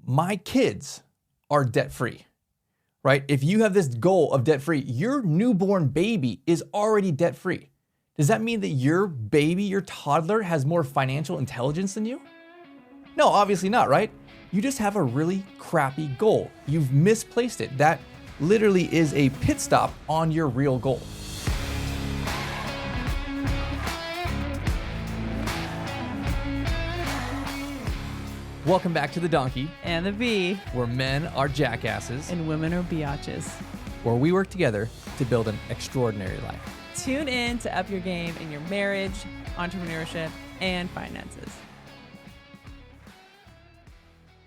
my kids are debt free, right? If you have this goal of debt free, your newborn baby is already debt free. Does that mean that your baby, your toddler, has more financial intelligence than you? No, obviously not, right? You just have a really crappy goal. You've misplaced it. That literally is a pit stop on your real goal. Welcome back to The Donkey and the Bee, where men are jackasses and women are biatches. Where we work together to build an extraordinary life. Tune in to up your game in your marriage, entrepreneurship, and finances.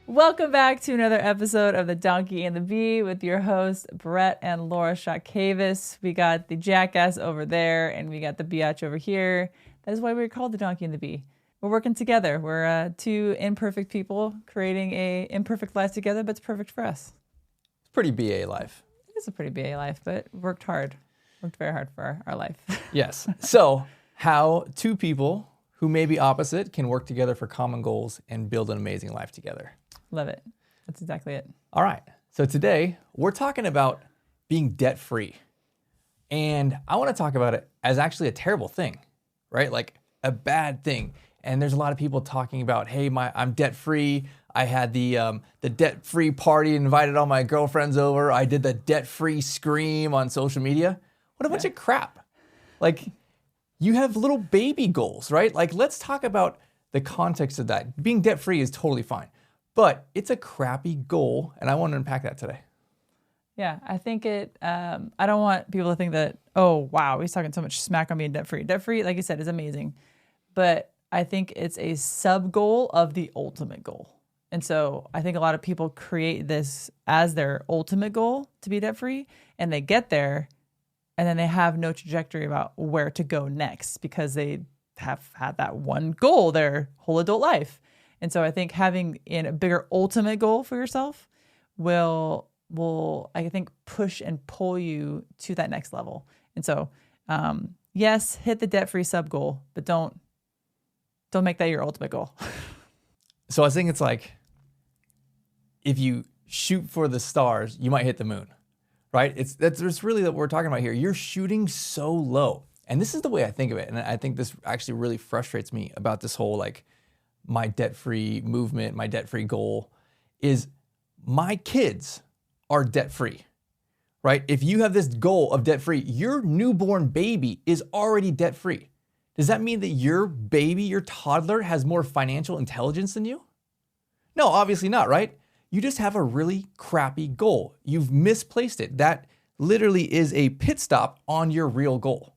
Welcome back to another episode of The Donkey and the Bee with your hosts, Brett and Laura Shotkavis. We got the jackass over there, and we got the biatch over here. That is why we're called The Donkey and the Bee. We're working together. We're two imperfect people creating a imperfect life together, but it's perfect for us. It's pretty BA life. It is a pretty BA life, but worked hard. Worked very hard for our life. Yes. So how two people who may be opposite can work together for common goals and build an amazing life together. Love it. That's exactly it. All right. So today we're talking about being debt free. And I want to talk about it as actually a terrible thing, right? Like a bad thing. And there's a lot of people talking about, hey, I'm debt free. I had the debt free party, invited all my girlfriends over. I did the debt free scream on social media. What a bunch of crap. Like, you have little baby goals, right? Like, let's talk about the context of that. Being debt free is totally fine, but it's a crappy goal, and I want to unpack that today. Yeah, I think I don't want people to think that, oh, wow, he's talking so much smack on being debt free. Debt free, like you said, is amazing, but I think it's a sub goal of the ultimate goal. And so I think a lot of people create this as their ultimate goal to be debt free, and they get there and then they have no trajectory about where to go next because they have had that one goal their whole adult life. And so I think having a bigger ultimate goal for yourself will I think push and pull you to that next level. And so yes, hit the debt-free sub goal, but don't make that your ultimate goal. So I think it's like, if you shoot for the stars, you might hit the moon, right? That's really what we're talking about here. You're shooting so low. And this is the way I think of it. And I think this actually really frustrates me about this whole, like, my debt-free movement, my debt-free goal is my kids are debt-free, right? If you have this goal of debt-free, your newborn baby is already debt-free. Does that mean that your baby, your toddler, has more financial intelligence than you? No, obviously not, right? You just have a really crappy goal. You've misplaced it. That literally is a pit stop on your real goal,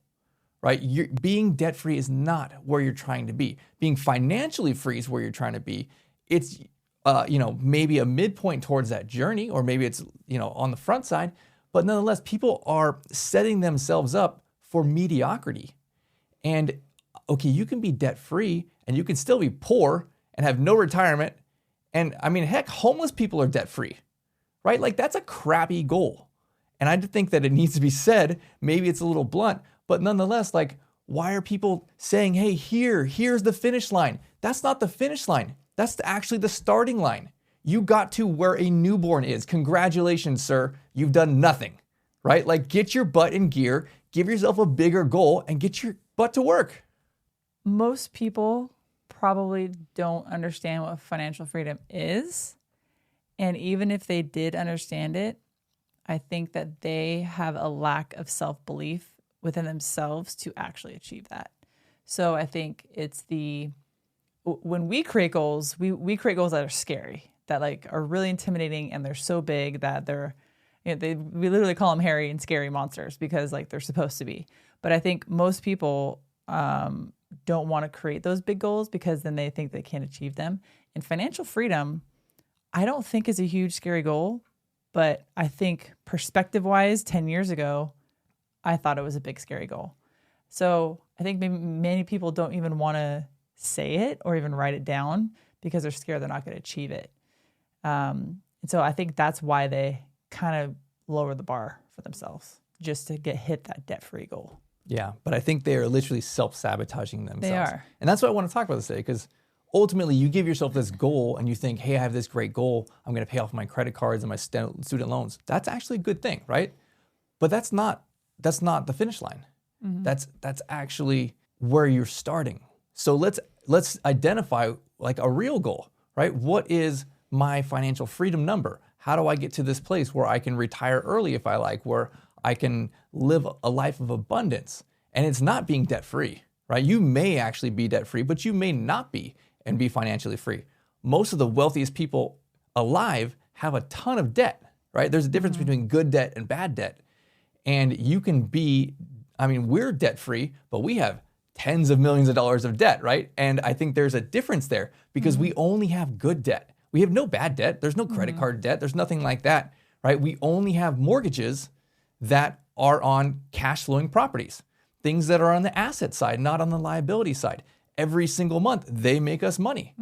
right? Being debt-free is not where you're trying to be. Being financially free is where you're trying to be. It's, maybe a midpoint towards that journey, or maybe it's, on the front side. But nonetheless, people are setting themselves up for mediocrity. And okay, you can be debt-free and you can still be poor and have no retirement. And I mean, heck, homeless people are debt-free, right? Like, that's a crappy goal. And I think that it needs to be said. Maybe it's a little blunt, but nonetheless, like, why are people saying, hey, here's the finish line? That's not the finish line. That's actually the starting line. You got to where a newborn is. Congratulations, sir. You've done nothing, right? Like, get your butt in gear, give yourself a bigger goal, and get your butt to work. Most people probably don't understand what financial freedom is. And even if they did understand it, I think that they have a lack of self-belief within themselves to actually achieve that. So I think it's when we create goals, we create goals that are scary, that like are really intimidating, and they're so big that we literally call them hairy and scary monsters because like they're supposed to be. But I think most people don't want to create those big goals because then they think they can't achieve them. And financial freedom, I don't think is a huge, scary goal, but I think perspective-wise, 10 years ago, I thought it was a big, scary goal. So I think many people don't even want to say it or even write it down because they're scared they're not going to achieve it. And so I think that's why they kind of lower the bar for themselves just to hit that debt-free goal. Yeah, but I think they are literally self-sabotaging themselves. They are. And that's what I want to talk about today, because ultimately you give yourself this goal and you think, hey, I have this great goal. I'm going to pay off my credit cards and my student loans. That's actually a good thing, right? But that's not the finish line. That's actually where you're starting. So let's identify like a real goal, right? What is my financial freedom number? How do I get to this place where I can retire early if I like, where I can live a life of abundance? And it's not being debt free, right? You may actually be debt free, but you may not be and be financially free. Most of the wealthiest people alive have a ton of debt, right? There's a difference between good debt and bad debt. And you can be, we're debt free, but we have tens of millions of dollars of debt, right? And I think there's a difference there because we only have good debt. We have no bad debt. There's no credit card debt. There's nothing like that, right? We only have mortgages that are on cash flowing properties, things that are on the asset side, not on the liability side. Every single month, they make us money.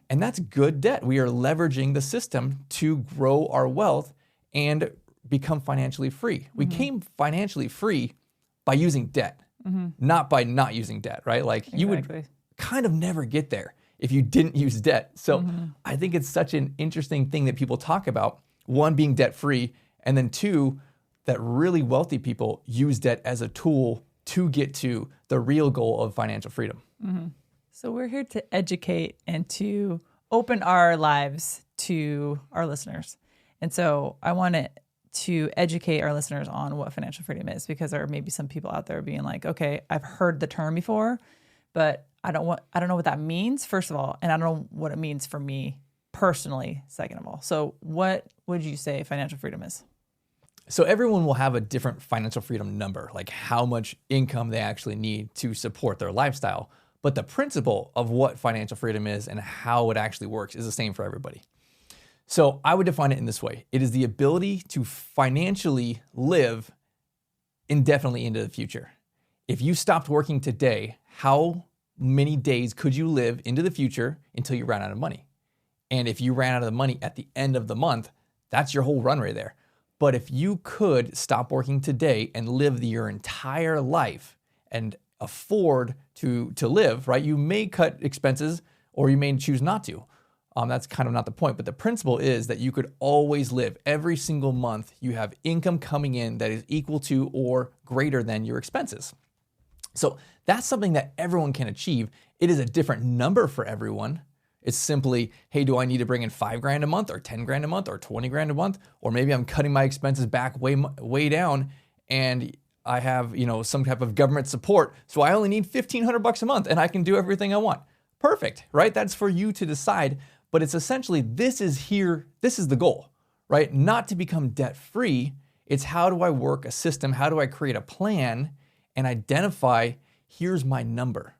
And that's good debt. We are leveraging the system to grow our wealth and become financially free. We came financially free by using debt, not by not using debt, right? Like you would kind of never get there if you didn't use debt. So I think it's such an interesting thing that people talk about. One, being debt free, and then two, that really wealthy people use debt as a tool to get to the real goal of financial freedom. So we're here to educate and to open our lives to our listeners. And so I want to educate our listeners on what financial freedom is, because there may be some people out there being like, okay, I've heard the term before, but I don't know what that means, first of all, and I don't know what it means for me personally, second of all. So what would you say financial freedom is? So everyone will have a different financial freedom number, like how much income they actually need to support their lifestyle. But the principle of what financial freedom is and how it actually works is the same for everybody. So I would define it in this way. It is the ability to financially live indefinitely into the future. If you stopped working today, how many days could you live into the future until you ran out of money? And if you ran out of the money at the end of the month, that's your whole run right there. But if you could stop working today and live your entire life and afford to live, right? You may cut expenses or you may choose not to. That's kind of not the point, but the principle is that you could always live. Every single month, you have income coming in that is equal to or greater than your expenses. So that's something that everyone can achieve. It is a different number for everyone. It's simply, hey, do I need to bring in $5,000 a month or $10,000 a month or $20,000 a month? Or maybe I'm cutting my expenses back way down and I have, some type of government support. So I only need $1,500 a month and I can do everything I want. Perfect, right? That's for you to decide. But it's essentially, this is the goal, right? Not to become debt free. It's how do I work a system? How do I create a plan and identify, here's my number,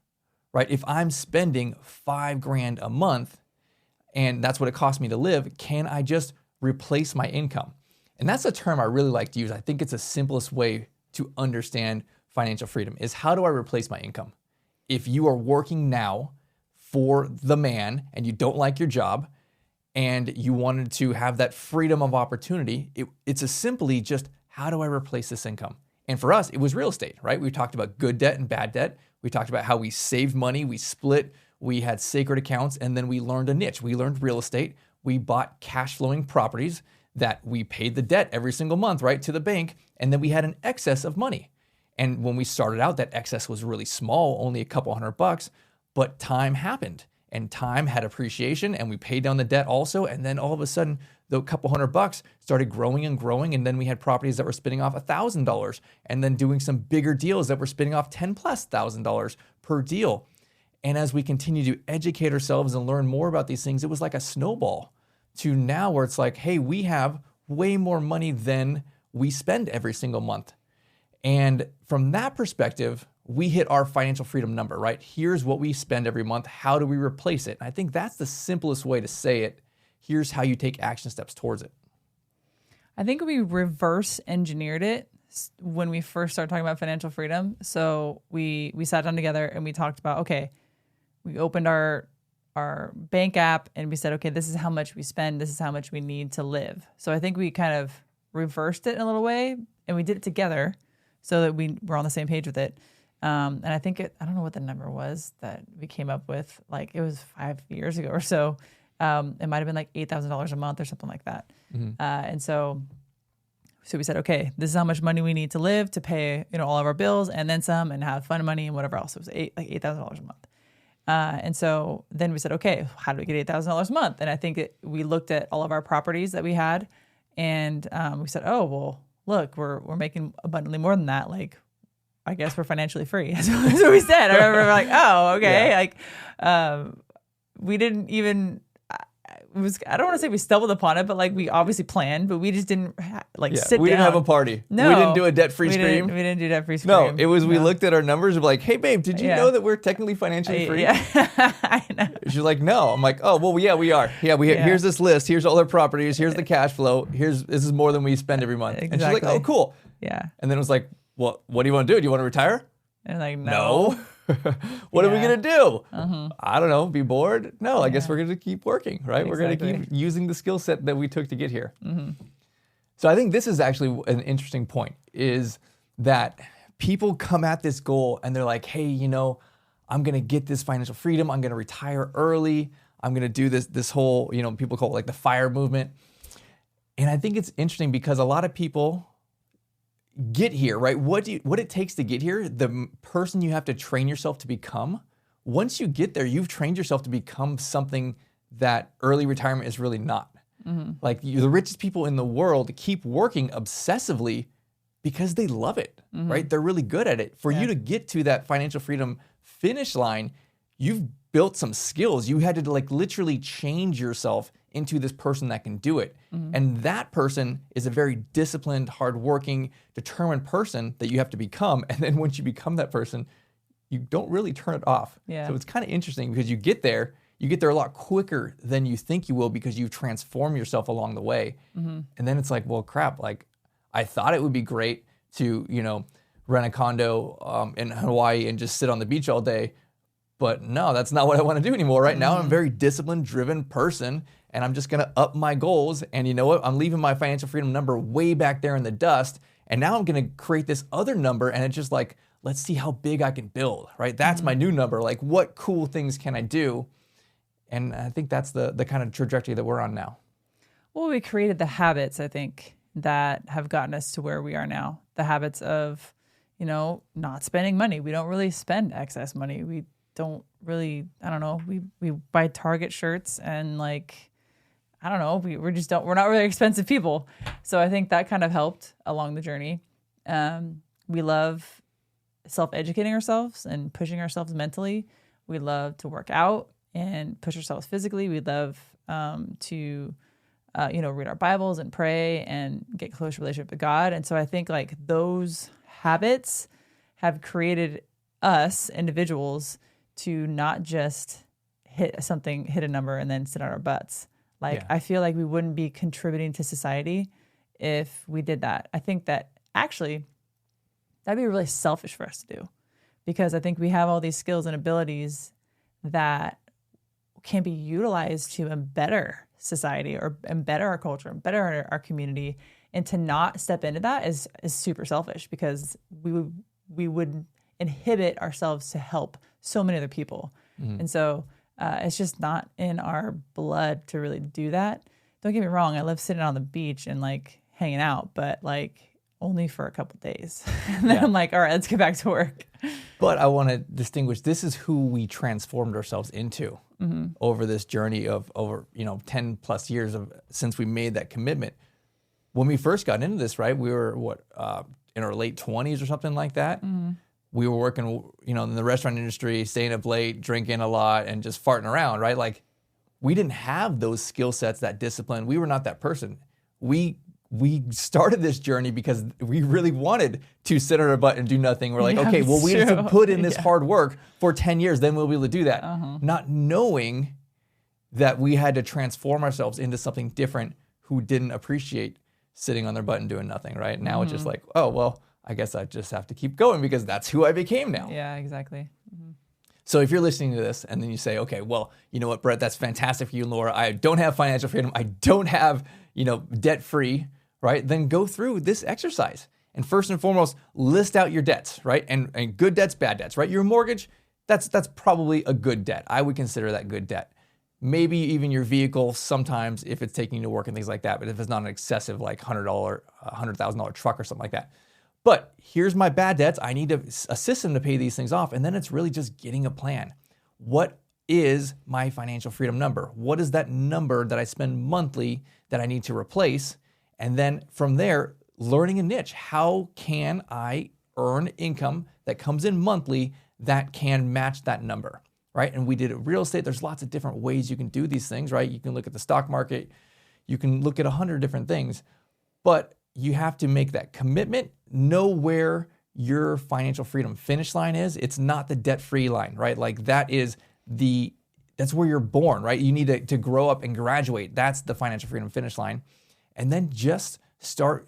right? If I'm spending $5,000 a month and that's what it costs me to live, can I just replace my income? And that's a term I really like to use. I think it's the simplest way to understand financial freedom is how do I replace my income? If you are working now for the man and you don't like your job and you wanted to have that freedom of opportunity, it's a simply just how do I replace this income? And for us, it was real estate, right? We talked about good debt and bad debt. We talked about how we saved money, we split, we had sacred accounts, and then we learned a niche. We learned real estate. We bought cash flowing properties that we paid the debt every single month, right, to the bank, and then we had an excess of money. And when we started out, that excess was really small, only a couple $100, but time happened and time had appreciation and we paid down the debt also. And then all of a sudden, the couple $100 started growing and growing. And then we had properties that were spinning off $1,000 and then doing some bigger deals that were spinning off $10,000+ per deal. And as we continue to educate ourselves and learn more about these things, it was like a snowball to now where it's like, hey, we have way more money than we spend every single month. And from that perspective, we hit our financial freedom number, right? Here's what we spend every month. How do we replace it? And I think that's the simplest way to say it. Here's how you take action steps towards it. I think we reverse engineered it when we first started talking about financial freedom. So we sat down together and we talked about, okay, we opened our bank app and we said, okay, this is how much we spend. This is how much we need to live. So I think we kind of reversed it in a little way and we did it together so that we were on the same page with it. And I think I don't know what the number was that we came up with. Like it was 5 years ago or so. It might've been like $8,000 a month or something like that. And so we said, okay, this is how much money we need to live to pay, all of our bills and then some and have fun money and whatever else. It was $8,000 a month. And so then we said, okay, how do we get $8,000 a month? And I think we looked at all of our properties that we had and we said, oh, well, look, we're making abundantly more than that. Like, I guess we're financially free. That's what we said. I remember like, oh, okay. Yeah. Like, we didn't even, I don't want to say we stumbled upon it, but like we obviously planned, but we just didn't sit down. We didn't have a party. No. We didn't do a debt-free scream. We didn't do debt-free scream. No, it was we looked at our numbers and like, hey, babe, did you know that we're technically financially free? Yeah. I know. She's like, no. I'm like, oh, well, yeah, we are. Yeah, here's this list. Here's all our properties. Here's the cash flow. This is more than we spend every month. Exactly. And she's like, oh, cool. Yeah. And then it was like, well, what do you want to do? Do you want to retire? And like, no. What are we going to do? I don't know. Be bored? No, I guess we're going to keep working, right? Exactly. We're going to keep using the skill set that we took to get here. So I think this is actually an interesting point, is that people come at this goal and they're like, hey, I'm going to get this financial freedom. I'm going to retire early. I'm going to do this whole, people call it like the FIRE movement. And I think it's interesting because a lot of people get here, right? What it takes to get here, the person you have to train yourself to become. Once you get there, you've trained yourself to become something that early retirement is really not. Like the richest people in the world keep working obsessively because they love it, right? They're really good at it. For you to get to that financial freedom finish line, you've built some skills. You had to like literally change yourself into this person that can do it. And that person is a very disciplined, hardworking, determined person that you have to become. And then once you become that person, you don't really turn it off. Yeah. So it's kind of interesting because you get there a lot quicker than you think you will because you've transformed yourself along the way. And then it's like, well, crap, like I thought it would be great to, rent a condo in Hawaii and just sit on the beach all day. But no, that's not what I want to do anymore. Right now, I'm a very disciplined, driven person, and I'm just going to up my goals. And you know what? I'm leaving my financial freedom number way back there in the dust. And now I'm going to create this other number, and it's just like, let's see how big I can build, right? That's my new number. Like, what cool things can I do? And I think that's the kind of trajectory that we're on now. Well, we created the habits, I think, that have gotten us to where we are now. The habits of, not spending money. We don't really spend excess money. We don't really, I don't know, we buy Target shirts and like, I don't know, we're not really expensive people. So I think that kind of helped along the journey. We love self-educating ourselves and pushing ourselves mentally. We love to work out and push ourselves physically. We love to read our Bibles and pray and get close relationship with God. And so I think like those habits have created us individuals to not just hit a number and then sit on our butts. Like, I feel like we wouldn't be contributing to society if we did that. I think that actually that'd be really selfish for us to do, because I think we have all these skills and abilities that can be utilized to better society and better our culture and better our community. And to not step into that is super selfish, because we would inhibit ourselves to help so many other people. And so it's just not in our blood to really do that. Don't get me wrong. I love sitting on the beach and like hanging out, but like only for a couple days. And then I'm like, all right, let's get back to work. But I want to distinguish, this is who we transformed ourselves into over this journey of over 10 plus years since we made that commitment. When we first got into this, right, we were in our late 20s or something like that. We were working, in the restaurant industry, staying up late, drinking a lot, and just farting around, right? Like, we didn't have those skill sets, that discipline. We were not that person. We started this journey because we really wanted to sit on our butt and do nothing. We're like, okay, well, we have to put in this hard work for 10 years, then we'll be able to do that. Not knowing that we had to transform ourselves into something different who didn't appreciate sitting on their butt and doing nothing, right? Now it's just like, oh, well, I guess I just have to keep going because that's who I became now. Yeah, exactly. So if you're listening to this and then you say, okay, well, you know what, Brett, that's fantastic for you and Laura. I don't have financial freedom. I don't have, debt free, right? Then go through this exercise And first and foremost, list out your debts, right? And good debts, bad debts, right? Your mortgage, that's probably a good debt. I would consider that good debt. Maybe even your vehicle sometimes if it's taking you to work and things like that, but if it's not an excessive like $100,000 truck or something like that. But here's my bad debts. I need a system to pay these things off. And then it's really just getting a plan. What is my financial freedom number? What is that number that I spend monthly that I need to replace? And then from there, learning a niche. How can I earn income that comes in monthly that can match that number, right? And we did it real estate. There's lots of different ways you can do these things, right? You can look at the stock market. You can look at 100 different things, but you have to make that commitment, know where your financial freedom finish line is. It's not the debt-free line, right? Like that's where you're born, right? You need to grow up and graduate. That's the financial freedom finish line. And then just start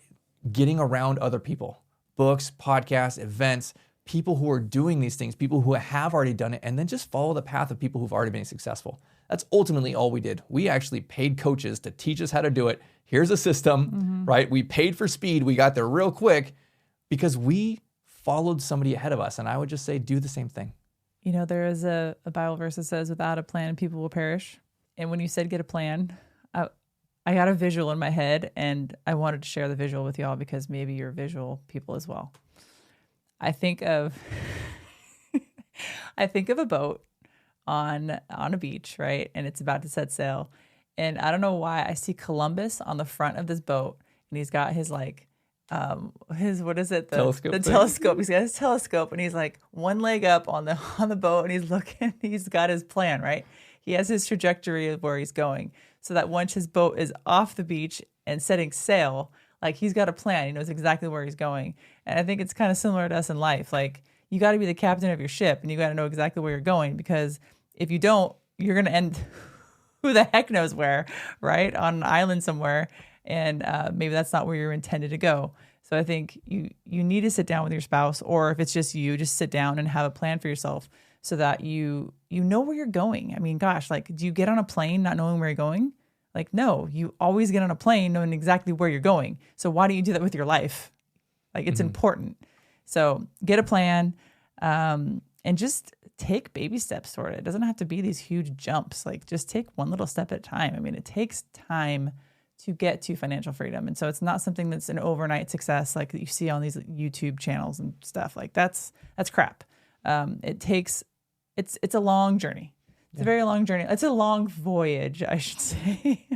getting around other people, books, podcasts, events, people who are doing these things, people who have already done it, and then just follow the path of people who've already been successful. That's ultimately all we did. We actually paid coaches to teach us how to do it. Here's a system, right? We paid for speed. We got there real quick because we followed somebody ahead of us. And I would just say, do the same thing. You know, there is a Bible verse that says, without a plan, people will perish. And when you said get a plan, I got a visual in my head, and I wanted to share the visual with y'all because maybe you're visual people as well. I think of a boat on a beach, right? And it's about to set sail. And I don't know why I see Columbus on the front of this boat, and he's got his what is it? Telescope. The telescope. He's got his telescope, and he's like one leg up on the boat, and he's looking. He's got his plan, right? He has his trajectory of where he's going, so that once his boat is off the beach and setting sail, like he's got a plan. He knows exactly where he's going. And I think it's kind of similar to us in life. Like you got to be the captain of your ship, and you got to know exactly where you're going, because if you don't, you're going to end who the heck knows where, right? On an island somewhere. And maybe that's not where you're intended to go. So I think you need to sit down with your spouse, or if it's just you, just sit down and have a plan for yourself so that you know where you're going. I mean, gosh, like, do you get on a plane not knowing where you're going? Like, no, you always get on a plane knowing exactly where you're going. So why don't you do that with your life? Like, it's important. So get a plan and just take baby steps toward it. It doesn't have to be these huge jumps. Like, just take one little step at a time. I mean, it takes time to get to financial freedom. And so it's not something that's an overnight success like you see on these YouTube channels and stuff. Like that's crap. It's a long journey. It's a very long journey. It's a long voyage, I should say.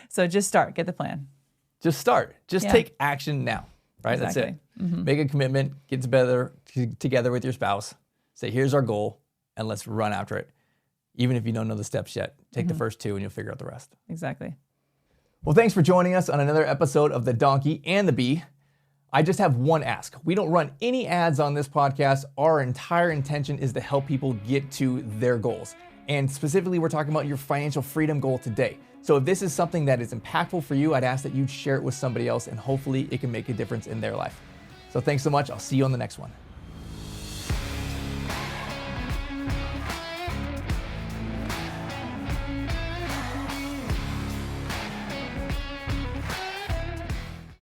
So just start, get the plan. Just start. Just take action now, right? Exactly. That's it. Make a commitment, get together with your spouse, say, here's our goal, and let's run after it. Even if you don't know the steps yet, take the first two and you'll figure out the rest. Exactly. Well, thanks for joining us on another episode of The Donkey and the Bee. I just have one ask. We don't run any ads on this podcast. Our entire intention is to help people get to their goals. And specifically, we're talking about your financial freedom goal today. So if this is something that is impactful for you, I'd ask that you share it with somebody else, and hopefully it can make a difference in their life. So thanks so much. I'll see you on the next one.